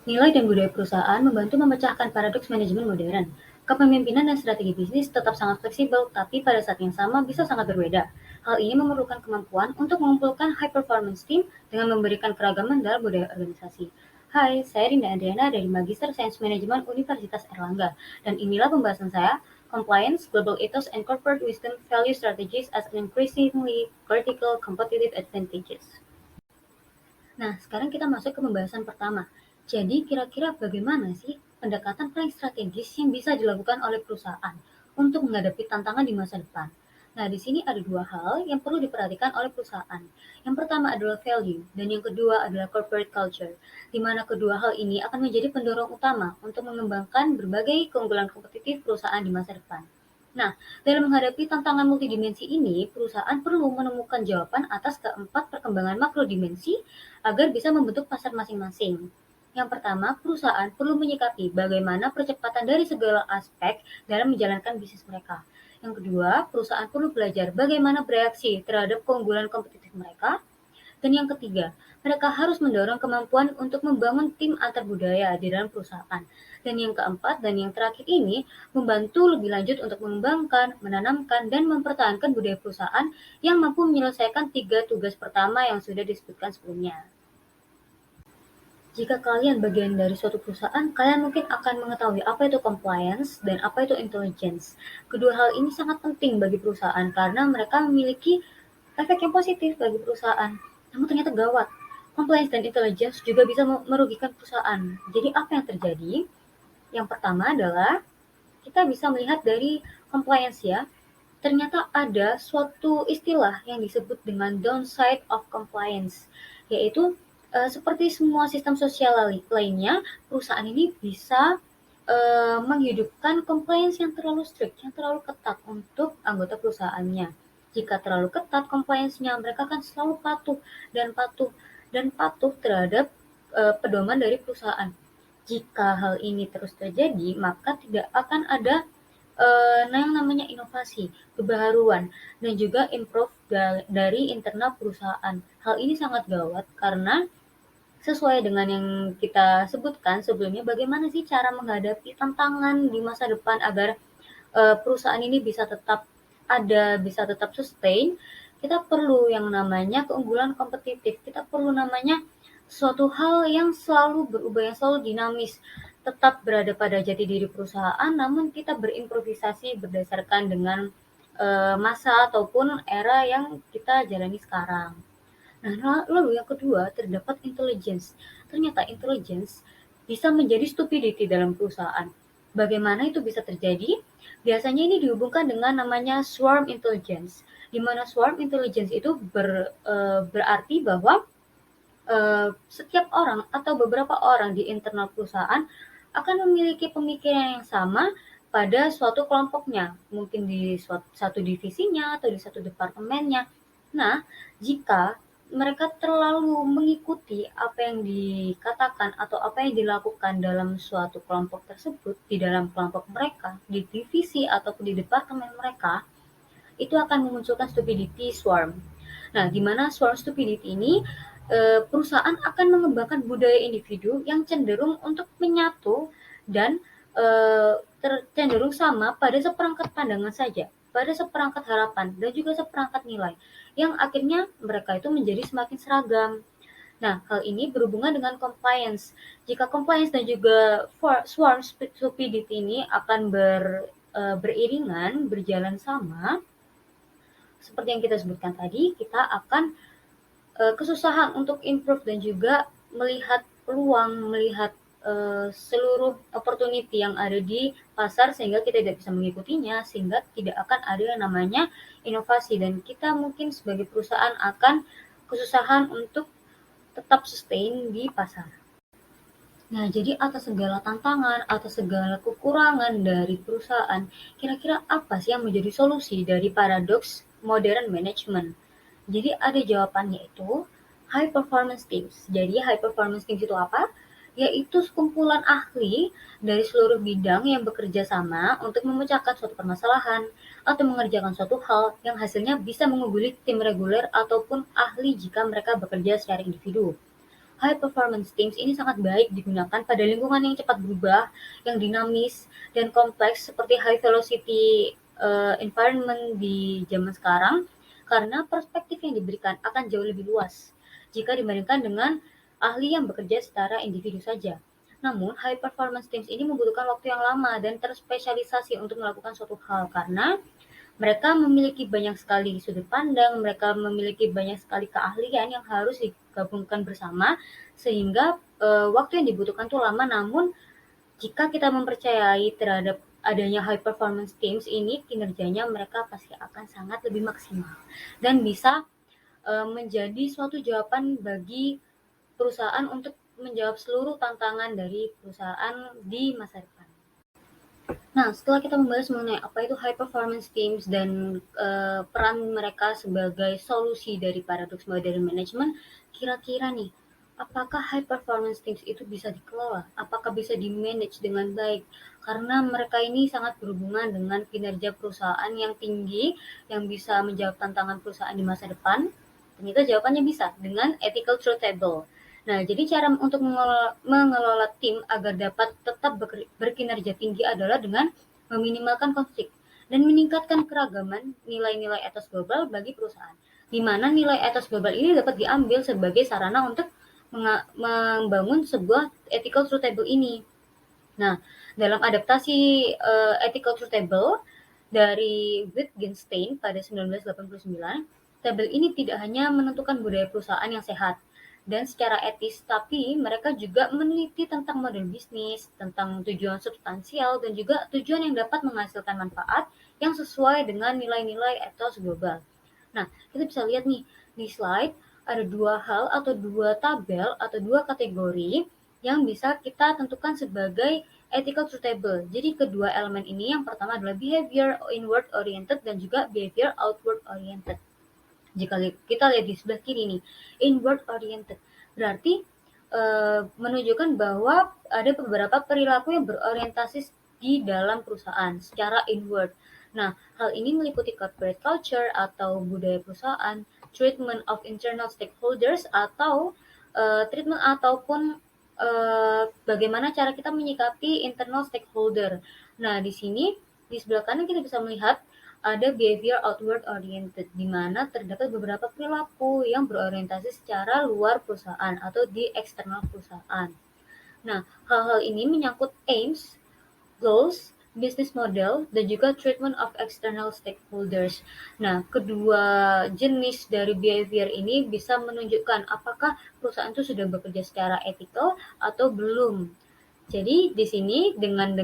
Nilai dan budaya perusahaan membantu memecahkan paradoks manajemen modern. Kepemimpinan dan strategi bisnis tetap sangat fleksibel, tapi pada saat yang sama bisa sangat berbeda. Hal ini memerlukan kemampuan untuk mengumpulkan high performance team dengan memberikan keragaman dalam budaya organisasi. Hai, saya Rinda Adriana dari Magister Sains Manajemen Universitas Erlangga, dan inilah pembahasan saya, Compliance, Global Ethos, and Corporate Wisdom Value Strategies as an Increasingly Critical Competitive Advantages. Nah, sekarang kita masuk ke pembahasan pertama. Jadi, kira-kira bagaimana sih pendekatan paling strategis yang bisa dilakukan oleh perusahaan untuk menghadapi tantangan di masa depan? Nah, di sini ada dua hal yang perlu diperhatikan oleh perusahaan. Yang pertama adalah value, dan yang kedua adalah corporate culture, di mana kedua hal ini akan menjadi pendorong utama untuk mengembangkan berbagai keunggulan kompetitif perusahaan di masa depan. Nah, dalam menghadapi tantangan multidimensi ini, perusahaan perlu menemukan jawaban atas keempat perkembangan makrodimensi agar bisa membentuk pasar masing-masing. Yang pertama, perusahaan perlu menyikapi bagaimana percepatan dari segala aspek dalam menjalankan bisnis mereka. Yang kedua, perusahaan perlu belajar bagaimana bereaksi terhadap keunggulan kompetitif mereka. Dan yang ketiga, mereka harus mendorong kemampuan untuk membangun tim antar budaya di dalam perusahaan. Dan yang keempat dan yang terakhir ini membantu lebih lanjut untuk mengembangkan, menanamkan, dan mempertahankan budaya perusahaan yang mampu menyelesaikan tiga tugas pertama yang sudah disebutkan sebelumnya. Jika kalian bagian dari suatu perusahaan, kalian mungkin akan mengetahui apa itu compliance dan apa itu intelligence. Kedua hal ini sangat penting bagi perusahaan karena mereka memiliki efek yang positif bagi perusahaan. Namun ternyata gawat, compliance dan intelligence juga bisa merugikan perusahaan. Jadi apa yang terjadi? Yang pertama adalah kita bisa melihat dari compliance ya. Ternyata ada suatu istilah yang disebut dengan downside of compliance, yaitu seperti semua sistem sosial lainnya, perusahaan ini bisa menghidupkan compliance yang terlalu strict, yang terlalu ketat untuk anggota perusahaannya. Jika terlalu ketat compliance-nya, mereka akan selalu patuh dan patuh dan patuh terhadap pedoman dari perusahaan. Jika hal ini terus terjadi, maka tidak akan ada yang namanya inovasi, kebaharuan, dan juga improve dari internal perusahaan. Hal ini sangat gawat karena sesuai dengan yang kita sebutkan sebelumnya, bagaimana sih cara menghadapi tantangan di masa depan agar perusahaan ini bisa tetap ada, bisa tetap sustain. Kita perlu yang namanya keunggulan kompetitif. Kita perlu namanya suatu hal yang selalu berubah, yang selalu dinamis, tetap berada pada jati diri perusahaan, namun kita berimprovisasi berdasarkan dengan masa ataupun era yang kita jalani sekarang. Nah, lalu yang kedua terdapat intelligence. Ternyata intelligence bisa menjadi stupidity dalam perusahaan. Bagaimana itu bisa terjadi? Biasanya ini dihubungkan dengan namanya swarm intelligence, di mana swarm intelligence itu berarti bahwa setiap orang atau beberapa orang di internal perusahaan akan memiliki pemikiran yang sama pada suatu kelompoknya, mungkin di satu divisinya atau di satu departemennya. Nah, jika mereka terlalu mengikuti apa yang dikatakan atau apa yang dilakukan dalam suatu kelompok tersebut, di dalam kelompok mereka, di divisi ataupun di departemen mereka, itu akan memunculkan stupidity swarm. Nah, di mana swarm stupidity ini perusahaan akan mengembangkan budaya individu yang cenderung untuk menyatu dan cenderung sama pada seperangkat pandangan saja, pada seperangkat harapan dan juga seperangkat nilai, yang akhirnya mereka itu menjadi semakin seragam. Nah, hal ini berhubungan dengan compliance. Jika compliance dan juga swarm stupidity ini akan beriringan, berjalan sama, seperti yang kita sebutkan tadi, kita akan kesusahan untuk improve dan juga melihat peluang, melihat seluruh opportunity yang ada di pasar sehingga kita tidak bisa mengikutinya, sehingga tidak akan ada yang namanya inovasi dan kita mungkin sebagai perusahaan akan kesusahan untuk tetap sustain di pasar. Nah, jadi atas segala tantangan, atas segala kekurangan dari perusahaan, kira-kira apa sih yang menjadi solusi dari paradoks modern management? Jadi ada jawabannya itu high performance teams. Jadi high performance teams itu apa? Yaitu sekumpulan ahli dari seluruh bidang yang bekerja sama untuk memecahkan suatu permasalahan atau mengerjakan suatu hal yang hasilnya bisa mengungguli tim reguler ataupun ahli jika mereka bekerja secara individu. high performance teams ini sangat baik digunakan pada lingkungan yang cepat berubah, yang dinamis dan kompleks seperti high velocity environment di zaman sekarang, karena perspektif yang diberikan akan jauh lebih luas jika dibandingkan dengan ahli yang bekerja secara individu saja. Namun, high performance teams ini membutuhkan waktu yang lama dan terspesialisasi untuk melakukan suatu hal karena mereka memiliki banyak sekali sudut pandang, mereka memiliki banyak sekali keahlian yang harus digabungkan bersama, sehingga waktu yang dibutuhkan tuh lama. Namun jika kita mempercayai terhadap adanya high performance teams ini, kinerjanya mereka pasti akan sangat lebih maksimal dan bisa menjadi suatu jawaban bagi perusahaan untuk menjawab seluruh tantangan dari perusahaan di masa depan. Nah, setelah kita membahas mengenai apa itu high performance teams dan peran mereka sebagai solusi dari paradoks modern management, kira-kira nih, apakah high performance teams itu bisa dikelola? Apakah bisa di-manage dengan baik? Karena mereka ini sangat berhubungan dengan kinerja perusahaan yang tinggi, yang bisa menjawab tantangan perusahaan di masa depan. Ternyata jawabannya bisa dengan ethical truthable. Nah, jadi cara untuk mengelola tim agar dapat tetap berkinerja tinggi adalah dengan meminimalkan konflik dan meningkatkan keragaman nilai-nilai etos global bagi perusahaan, di mana nilai etos global ini dapat diambil sebagai sarana untuk membangun sebuah ethical truth table ini. Nah, dalam adaptasi ethical truth table dari Wittgenstein pada 1989, tabel ini tidak hanya menentukan budaya perusahaan yang sehat dan secara etis, tapi mereka juga meneliti tentang model bisnis, tentang tujuan substansial, dan juga tujuan yang dapat menghasilkan manfaat yang sesuai dengan nilai-nilai etos global. Nah, kita bisa lihat nih di slide ada dua hal atau dua tabel atau dua kategori yang bisa kita tentukan sebagai ethical truth table. Jadi kedua elemen ini yang pertama adalah behavior inward oriented dan juga behavior outward oriented. Jika kita lihat di sebelah kiri nih, inward oriented berarti menunjukkan bahwa ada beberapa perilaku yang berorientasi di dalam perusahaan secara inward. Nah, hal ini meliputi corporate culture atau budaya perusahaan, treatment of internal stakeholders atau treatment ataupun bagaimana cara kita menyikapi internal stakeholder. Nah, di sini di sebelah kanan kita bisa melihat ada behavior outward oriented, di mana terdapat beberapa perilaku yang berorientasi secara luar perusahaan atau di eksternal perusahaan. Nah, hal-hal ini menyangkut aims, goals, business model, dan juga treatment of external stakeholders. Nah, kedua jenis dari behavior ini bisa menunjukkan apakah perusahaan itu sudah bekerja secara ethical atau belum. Jadi di sini dengan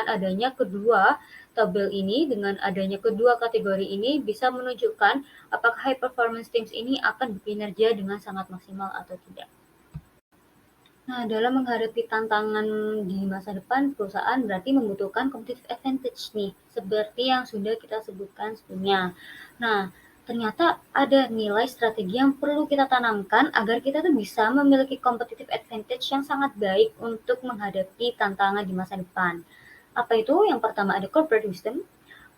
adanya kedua tabel ini, dengan adanya kedua kategori ini bisa menunjukkan apakah high performance teams ini akan bekinerja dengan sangat maksimal atau tidak. Nah, dalam menghadapi tantangan di masa depan, perusahaan berarti membutuhkan competitive advantage nih, seperti yang sudah kita sebutkan sebelumnya. Nah, ternyata ada nilai strategi yang perlu kita tanamkan agar kita tuh bisa memiliki competitive advantage yang sangat baik untuk menghadapi tantangan di masa depan. Apa itu? Yang pertama ada corporate wisdom,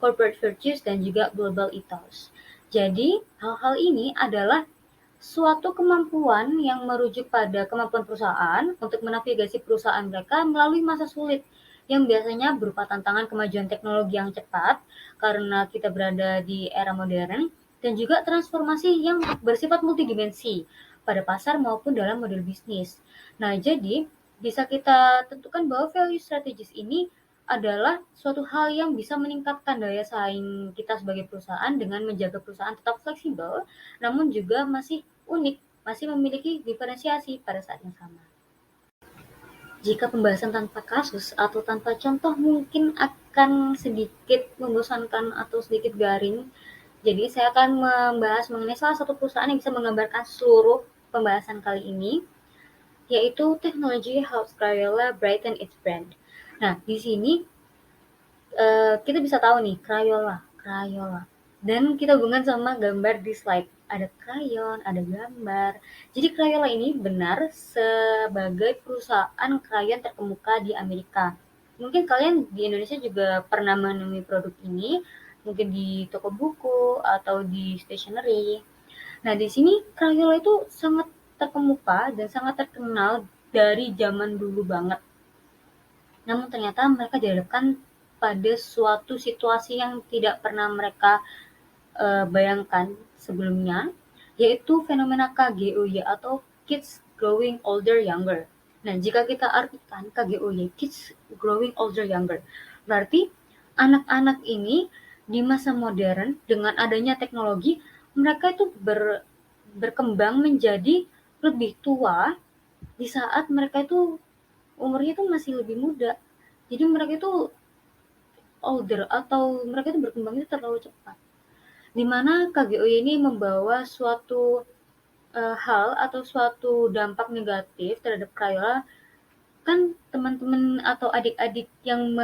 corporate virtues, dan juga global ethos. Jadi, hal-hal ini adalah suatu kemampuan yang merujuk pada kemampuan perusahaan untuk menavigasi perusahaan mereka melalui masa sulit yang biasanya berupa tantangan kemajuan teknologi yang cepat karena kita berada di era modern dan juga transformasi yang bersifat multidimensi pada pasar maupun dalam model bisnis. Nah, jadi bisa kita tentukan bahwa value strategis ini adalah suatu hal yang bisa meningkatkan daya saing kita sebagai perusahaan dengan menjaga perusahaan tetap fleksibel, namun juga masih unik, masih memiliki diferensiasi pada saat yang sama. Jika pembahasan tanpa kasus atau tanpa contoh mungkin akan sedikit membosankan atau sedikit garing, jadi saya akan membahas mengenai salah satu perusahaan yang bisa menggambarkan seluruh pembahasan kali ini, yaitu Technology House Crayola Brighten Its Brand. Nah, di sini kita bisa tahu nih Crayola. Dan kita hubungkan sama gambar di slide. Ada krayon, ada gambar. Jadi Crayola ini benar sebagai perusahaan krayon terkemuka di Amerika. Mungkin kalian di Indonesia juga pernah menemui produk ini, mungkin di toko buku atau di stationery. Nah, di sini Crayola itu sangat terkemuka dan sangat terkenal dari zaman dulu banget. Namun ternyata mereka dihadapkan pada suatu situasi yang tidak pernah mereka bayangkan sebelumnya, yaitu fenomena KGOY atau Kids Growing Older Younger. Nah, jika kita artikan KGOY, Kids Growing Older Younger, berarti anak-anak ini di masa modern dengan adanya teknologi, mereka itu berkembang menjadi lebih tua di saat mereka itu umurnya itu masih lebih muda. Jadi mereka itu older atau mereka itu berkembang itu terlalu cepat. Di mana KGOY ini membawa suatu hal atau suatu dampak negatif terhadap Crayola. Kan teman-teman atau adik-adik yang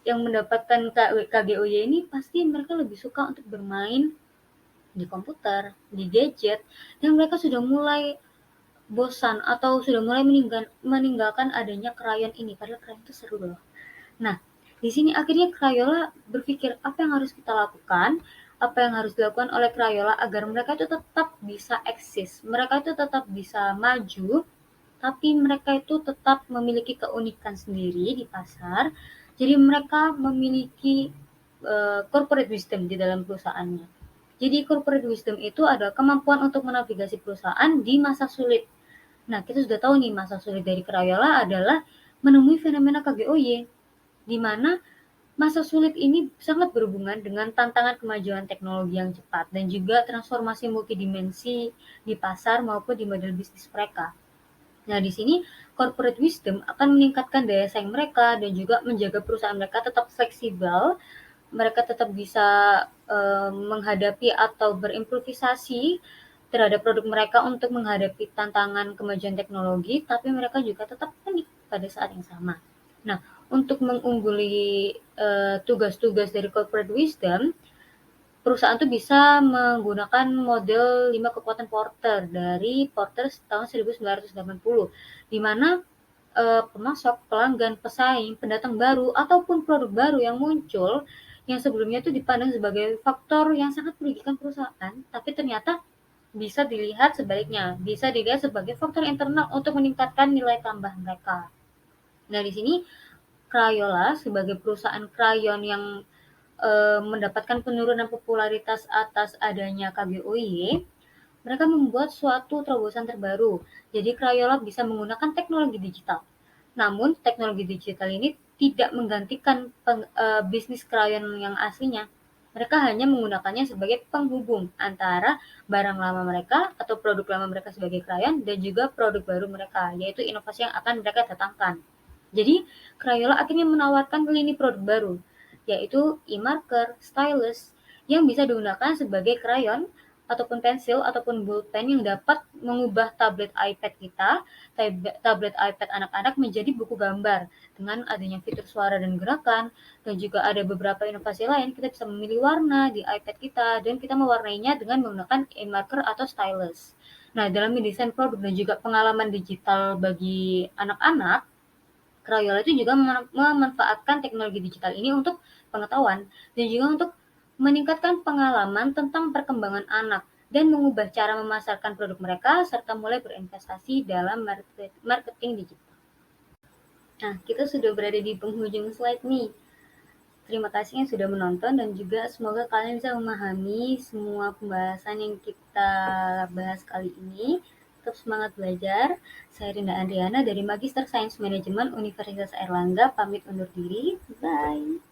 mendapatkan KGOY ini pasti mereka lebih suka untuk bermain di komputer, di gadget, dan mereka sudah mulai bosan atau sudah mulai meninggalkan adanya krayon ini, padahal krayon itu seru loh. Nah, di sini akhirnya Crayola berpikir apa yang harus kita lakukan, apa yang harus dilakukan oleh Crayola agar mereka itu tetap bisa eksis, mereka itu tetap bisa maju, tapi mereka itu tetap memiliki keunikan sendiri di pasar. Jadi mereka memiliki corporate wisdom di dalam perusahaannya. Jadi corporate wisdom itu adalah kemampuan untuk menavigasi perusahaan di masa sulit. Nah, kita sudah tahu nih masa sulit dari Crayola adalah menemui fenomena KGOY, di mana masa sulit ini sangat berhubungan dengan tantangan kemajuan teknologi yang cepat dan juga transformasi multidimensi di pasar maupun di model bisnis mereka. Nah, di sini corporate wisdom akan meningkatkan daya saing mereka dan juga menjaga perusahaan mereka tetap fleksibel, mereka tetap bisa menghadapi atau berimprovisasi terhadap produk mereka untuk menghadapi tantangan kemajuan teknologi, tapi mereka juga tetap unik pada saat yang sama. Nah, untuk mengungguli tugas-tugas dari corporate wisdom, perusahaan tuh bisa menggunakan model 5 kekuatan Porter dari Porter tahun 1980, di mana pemasok, pelanggan, pesaing, pendatang baru, ataupun produk baru yang muncul yang sebelumnya itu dipandang sebagai faktor yang sangat merugikan perusahaan, tapi ternyata bisa dilihat sebaliknya, bisa dilihat sebagai faktor internal untuk meningkatkan nilai tambah mereka. Nah, di sini Crayola sebagai perusahaan krayon yang mendapatkan penurunan popularitas atas adanya KGOY, mereka membuat suatu terobosan terbaru. Jadi Crayola bisa menggunakan teknologi digital. Namun teknologi digital ini tidak menggantikan bisnis krayon yang aslinya. Mereka hanya menggunakannya sebagai penghubung antara barang lama mereka atau produk lama mereka sebagai krayon dan juga produk baru mereka, yaitu inovasi yang akan mereka datangkan. Jadi Crayola akhirnya menawarkan lini produk baru, yaitu e-marker, stylus, yang bisa digunakan sebagai krayon ataupun pensil ataupun bolpen yang dapat mengubah tablet iPad kita, tablet iPad anak-anak menjadi buku gambar dengan adanya fitur suara dan gerakan, dan juga ada beberapa inovasi lain. Kita bisa memilih warna di iPad kita dan kita mewarnainya dengan menggunakan e-marker atau stylus. Nah, dalam mendesain produk dan juga pengalaman digital bagi anak-anak, Crayola itu juga memanfaatkan teknologi digital ini untuk pengetahuan dan juga untuk meningkatkan pengalaman tentang perkembangan anak dan mengubah cara memasarkan produk mereka serta mulai berinvestasi dalam marketing digital. Nah, kita sudah berada di penghujung slide nih. Terima kasih yang sudah menonton dan juga semoga kalian bisa memahami semua pembahasan yang kita bahas kali ini. Tetap semangat belajar. Saya Rinda Andriana dari Magister Sains Manajemen Universitas Airlangga, pamit undur diri. Bye.